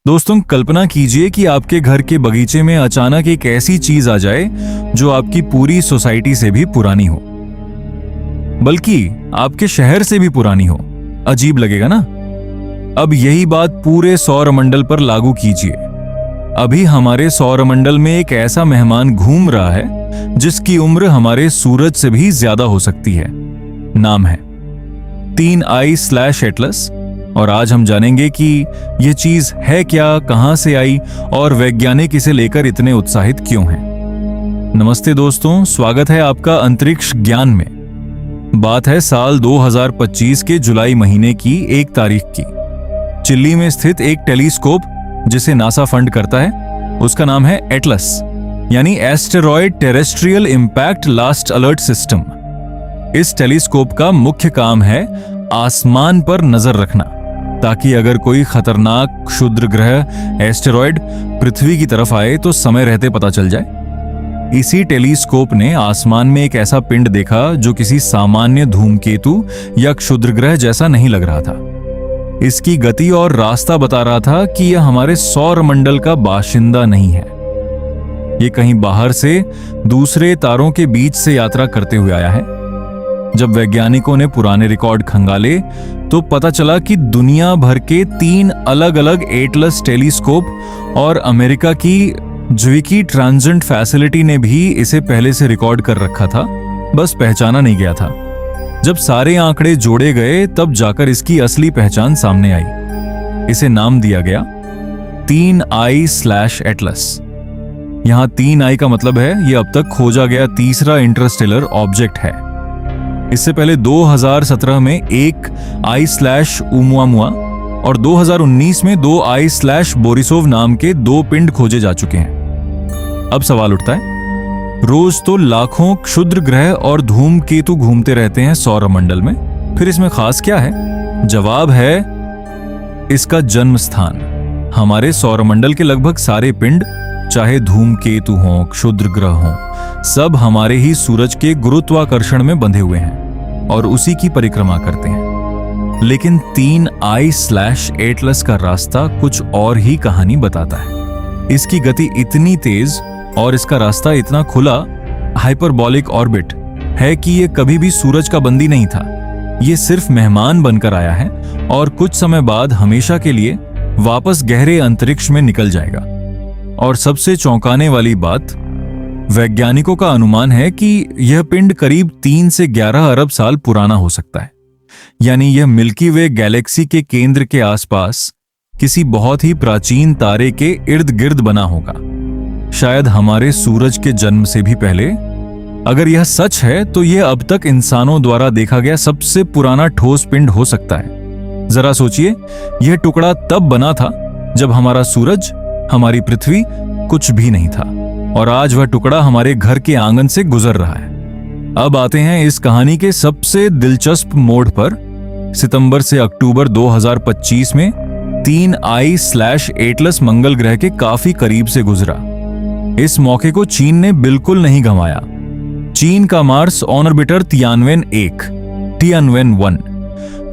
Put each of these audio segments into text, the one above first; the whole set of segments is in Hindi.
दोस्तों, कल्पना कीजिए कि आपके घर के बगीचे में अचानक एक ऐसी चीज आ जाए जो आपकी पूरी सोसाइटी से भी पुरानी हो, बल्कि आपके शहर से भी पुरानी हो। अजीब लगेगा ना? अब यही बात पूरे सौरमंडल पर लागू कीजिए। अभी हमारे सौरमंडल में एक ऐसा मेहमान घूम रहा है जिसकी उम्र हमारे सूरज से भी ज्यादा हो सकती है। नाम है 3I/एटलस। और आज हम जानेंगे कि यह चीज है क्या, कहां से आई और वैज्ञानिक इसे लेकर इतने उत्साहित क्यों हैं। नमस्ते दोस्तों, स्वागत है आपका अंतरिक्ष ज्ञान में। बात है साल 2025 के जुलाई महीने की 1 तारीख की। चिली में स्थित एक टेलीस्कोप जिसे नासा फंड करता है, उसका नाम है एटलस, यानी asteroid terrestrial impact last alert system. इस टेलीस्कोप का मुख्य काम है आसमान पर नजर रखना, ताकि अगर कोई खतरनाक क्षुद्र ग्रह एस्टेरॉयड पृथ्वी की तरफ आए तो समय रहते पता चल जाए। इसी टेलीस्कोप ने आसमान में एक ऐसा पिंड देखा जो किसी सामान्य धूमकेतु या क्षुद्र ग्रह जैसा नहीं लग रहा था। इसकी गति और रास्ता बता रहा था कि यह हमारे सौरमंडल का बाशिंदा नहीं है। यह कहीं बाहर से दूसरे तारों के बीच से यात्रा करते हुए आया है। जब वैज्ञानिकों ने पुराने रिकॉर्ड खंगाले तो पता चला कि दुनिया भर के 3 अलग अलग एटलस टेलीस्कोप और अमेरिका की ज्विकी ट्रांजिट फैसिलिटी ने भी इसे पहले से रिकॉर्ड कर रखा था, बस पहचाना नहीं गया था। जब सारे आंकड़े जोड़े गए तब जाकर इसकी असली पहचान सामने आई। इसे नाम दिया गया 3I/एटलस। यहां 3I का मतलब है यह अब तक खोजा गया तीसरा इंटरस्टेलर ऑब्जेक्ट है। इससे पहले 2017 में एक I/ओumuamua और 2019 में 2I/बोरिसोव नाम के 2 पिंड खोजे जा चुके हैं। अब सवाल उठता है, रोज तो लाखों क्षुद्र ग्रह और धूमकेतु घूमते रहते हैं सौरमंडल में, फिर इसमें खास क्या है? जवाब है इसका जन्म स्थान। हमारे सौरमंडल के लगभग सारे पिंड, चाहे धूमकेतु हों, क्षुद्र ग्रह हों, सब हमारे ही सूरज के गुरुत्वाकर्षण में बंधे हुए हैं और उसी की परिक्रमा करते हैं। लेकिन 3I/एटलस का रास्ता कुछ और ही कहानी बताता है। इसकी गति इतनी तेज और इसका रास्ता इतना खुला हाइपरबॉलिक ऑर्बिट है कि यह कभी भी सूरज का बंदी नहीं था। यह सिर्फ मेहमान बनकर आया है और कुछ समय बाद हमेशा के लिए वापस गहरे अंतरिक्ष में निकल जाएगा। और सबसे चौंकाने वाली बात, वैज्ञानिकों का अनुमान है कि यह पिंड करीब 3 से 11 अरब साल पुराना हो सकता है। यानी यह मिल्की वे गैलेक्सी के केंद्र के आसपास किसी बहुत ही प्राचीन तारे के इर्द गिर्द बना होगा, शायद हमारे सूरज के जन्म से भी पहले। अगर यह सच है तो यह अब तक इंसानों द्वारा देखा गया सबसे पुराना ठोस पिंड हो सकता है। जरा सोचिए, यह टुकड़ा तब बना था जब हमारा सूरज, हमारी पृथ्वी कुछ भी नहीं था, और आज वह टुकड़ा हमारे घर के आंगन से गुजर रहा है। अब आते हैं इस कहानी के सबसे दिलचस्प मोड़ पर। सितंबर से अक्टूबर 2025 में 3I/एटलस मंगल ग्रह के काफी करीब से गुजरा। इस मौके को चीन ने बिल्कुल नहीं गंवाया। चीन का मार्स ऑर्बिटर तियानवेन-1,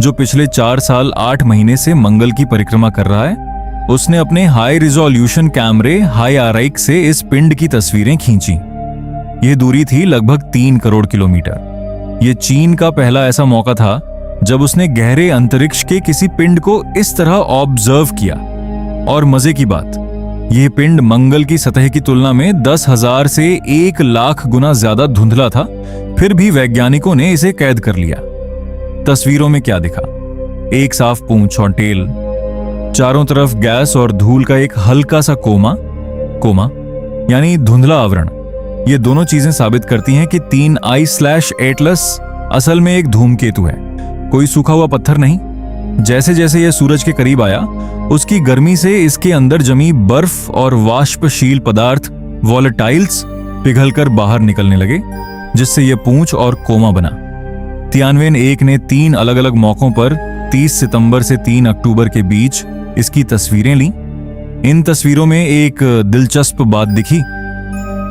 जो पिछले 4 साल 8 महीने से मंगल की परिक्रमा कर रहा है, उसने अपने हाई रिजोल्यूशन कैमरे HiRIC से इस पिंड की तस्वीरें खींची। यह दूरी थी लगभग 3 करोड़ किलोमीटर। यह चीन का पहला ऐसा मौका था जब उसने गहरे अंतरिक्ष के किसी पिंड को इस तरह ऑब्जर्व किया। और मजे की बात, यह पिंड मंगल की सतह की तुलना में 10,000 से 1 लाख गुना ज्यादा धुंधला था, फिर भी वैज्ञानिकों ने इसे कैद कर लिया। तस्वीरों में क्या दिखा? एक साफ पूंछ और टेल, चारों तरफ गैस और धूल का एक हल्का सा कोमा यानी धुंधला आवरण। ये दोनों चीजें साबित करती हैं कि 3I/एटलस असल में एक धूमकेतु है, कोई सूखा हुआ पत्थर नहीं। जैसे जैसे यह सूरज के करीब आया, उसकी गर्मी से इसके अंदर जमी बर्फ और वाष्पशील पदार्थ वॉलेटाइल्स पिघलकर बाहर निकलने लगे, जिससे यह पूंछ और कोमा बना। तियानवेन-1 ने 3 अलग अलग मौकों पर 30 सितंबर से 3 अक्टूबर के बीच इसकी तस्वीरें ली। इन तस्वीरों में एक दिलचस्प बात दिखी।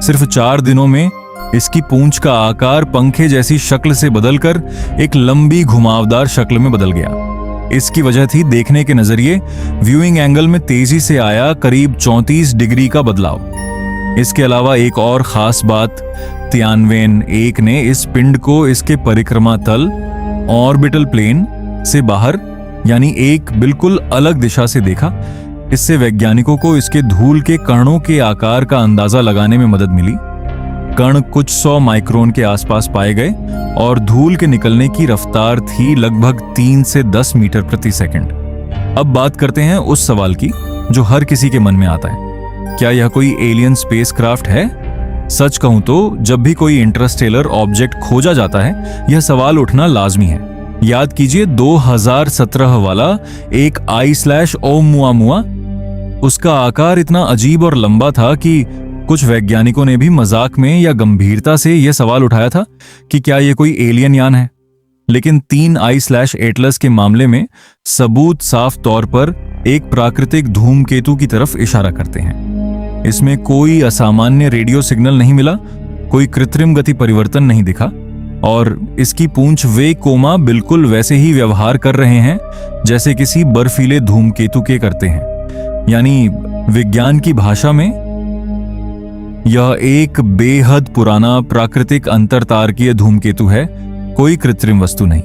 सिर्फ 4 दिनों में इसकी पूंछ का आकार पंखे जैसी शक्ल से बदलकर एक लंबी घुमावदार शक्ल में बदल गया। इसकी वजह थी देखने के नजरिए, व्यूइंग एंगल में तेजी से आया करीब 34 डिग्री का बदलाव। इसके अलावा एक और खास बात, तियानवेन 1 ने इस पिंड को इसके परिक्रमा तल ऑर्बिटल प्लेन से बाहर यानी एक बिल्कुल अलग दिशा से देखा। इससे वैज्ञानिकों को इसके धूल के कणों के आकार का अंदाजा लगाने में मदद मिली। कण कुछ 100 माइक्रोन के आसपास पाए गए और धूल के निकलने की रफ्तार थी लगभग 3 से 10 मीटर प्रति सेकंड। अब बात करते हैं उस सवाल की जो हर किसी के मन में आता है, क्या यह कोई एलियन स्पेसक्राफ्ट है? सच कहूं तो जब भी कोई इंटरस्टेलर ऑब्जेक्ट खोजा जाता है, यह सवाल उठना लाजमी है। याद कीजिए 2017 वाला एक I/ओमुआमुआ, उसका आकार इतना अजीब और लंबा था कि कुछ वैज्ञानिकों ने भी मजाक में या गंभीरता से यह सवाल उठाया था कि क्या यह कोई एलियन यान है। लेकिन 3 I/एटलस के मामले में सबूत साफ तौर पर एक प्राकृतिक धूमकेतु की तरफ इशारा करते हैं। इसमें कोई असामान्य रेडियो सिग्नल नहीं मिला, कोई कृत्रिम गति परिवर्तन नहीं दिखा और इसकी पूंछ वे कोमा बिल्कुल वैसे ही व्यवहार कर रहे हैं जैसे किसी बर्फीले धूमकेतु के करते हैं। यानी विज्ञान की भाषा में यह एक बेहद पुराना प्राकृतिक अंतरतारकीय धूमकेतु है, कोई कृत्रिम वस्तु नहीं।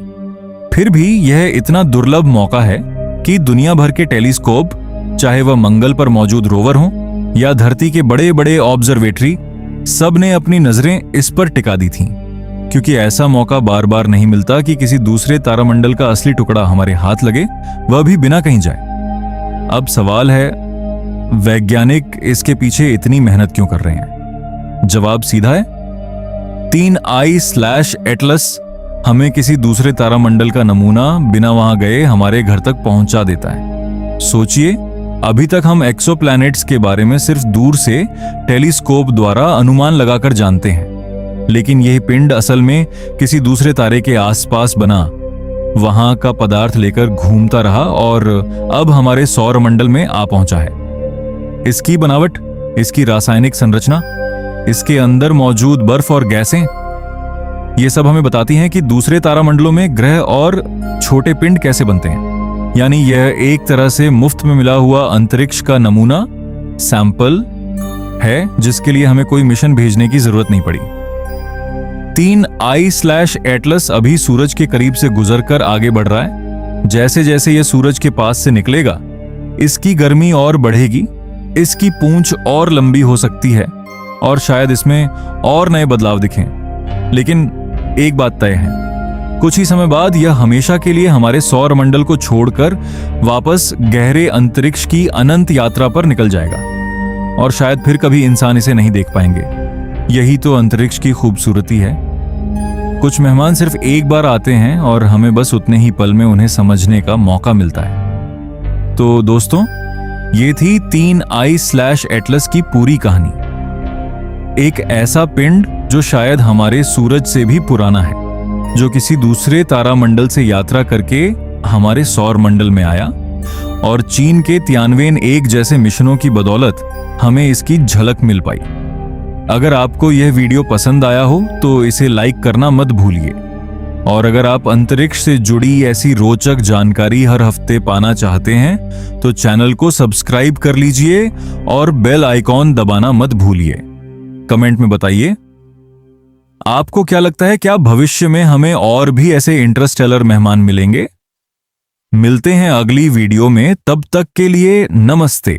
फिर भी यह इतना दुर्लभ मौका है कि दुनिया भर के टेलीस्कोप, चाहे वह मंगल पर मौजूद रोवर हो या धरती के बड़े बड़े ऑब्जर्वेटरी, सब ने अपनी नजरें इस पर टिका दी थीं, क्योंकि ऐसा मौका बार बार नहीं मिलता कि किसी दूसरे तारामंडल का असली टुकड़ा हमारे हाथ लगे, वह भी बिना कहीं जाए। अब सवाल है, वैज्ञानिक इसके पीछे इतनी मेहनत क्यों कर रहे हैं? जवाब सीधा है, 3 I/एटलस हमें किसी दूसरे तारामंडल का नमूना बिना वहां गए हमारे घर तक पहुंचा देता है। सोचिए, अभी तक हम एक्सोप्लैनेट्स के बारे में सिर्फ दूर से टेलीस्कोप द्वारा अनुमान लगाकर जानते हैं, लेकिन यह पिंड असल में किसी दूसरे तारे के आसपास बना, वहां का पदार्थ लेकर घूमता रहा और अब हमारे सौरमंडल में आ पहुंचा है। इसकी बनावट, इसकी रासायनिक संरचना, इसके अंदर मौजूद बर्फ और गैसें, ये सब हमें बताती हैं कि दूसरे तारामंडलों में ग्रह और छोटे पिंड कैसे बनते हैं। यानी यह एक तरह से मुफ्त में मिला हुआ अंतरिक्ष का नमूना, सैंपल है, जिसके लिए हमें कोई मिशन भेजने की जरूरत नहीं पड़ी। 3 I/एटलस अभी सूरज के करीब से गुजरकर आगे बढ़ रहा है। जैसे जैसे यह सूरज के पास से निकलेगा, इसकी गर्मी और बढ़ेगी, इसकी पूंछ और लंबी हो सकती है और शायद इसमें और नए बदलाव दिखें। लेकिन एक बात तय है, कुछ ही समय बाद यह हमेशा के लिए हमारे सौरमंडल को छोड़कर वापस गहरे अंतरिक्ष की अनंत यात्रा पर निकल जाएगा और शायद फिर कभी इंसान इसे नहीं देख पाएंगे। यही तो अंतरिक्ष की खूबसूरती है। कुछ मेहमान सिर्फ एक बार आते हैं और हमें बस उतने ही पल में उन्हें समझने का मौका मिलता है। तो दोस्तों, ये थी 3 I/एटलस की पूरी कहानी। एक ऐसा पिंड जो शायद हमारे सूरज से भी पुराना है, जो किसी दूसरे तारामंडल से यात्रा करके हमारे सौरमंडल में आया और चीन के तियानवेन 1 जैसे मिशनों की बदौलत हमें इसकी झलक मिल पाई। अगर आपको यह वीडियो पसंद आया हो तो इसे लाइक करना मत भूलिए, और अगर आप अंतरिक्ष से जुड़ी ऐसी रोचक जानकारी हर हफ्ते पाना चाहते हैं तो चैनल को सब्सक्राइब कर लीजिए और बेल आइकॉन दबाना मत भूलिए। कमेंट में बताइए, आपको क्या लगता है, क्या भविष्य में हमें और भी ऐसे इंटरस्टेलर मेहमान मिलेंगे? मिलते हैं अगली वीडियो में, तब तक के लिए नमस्ते।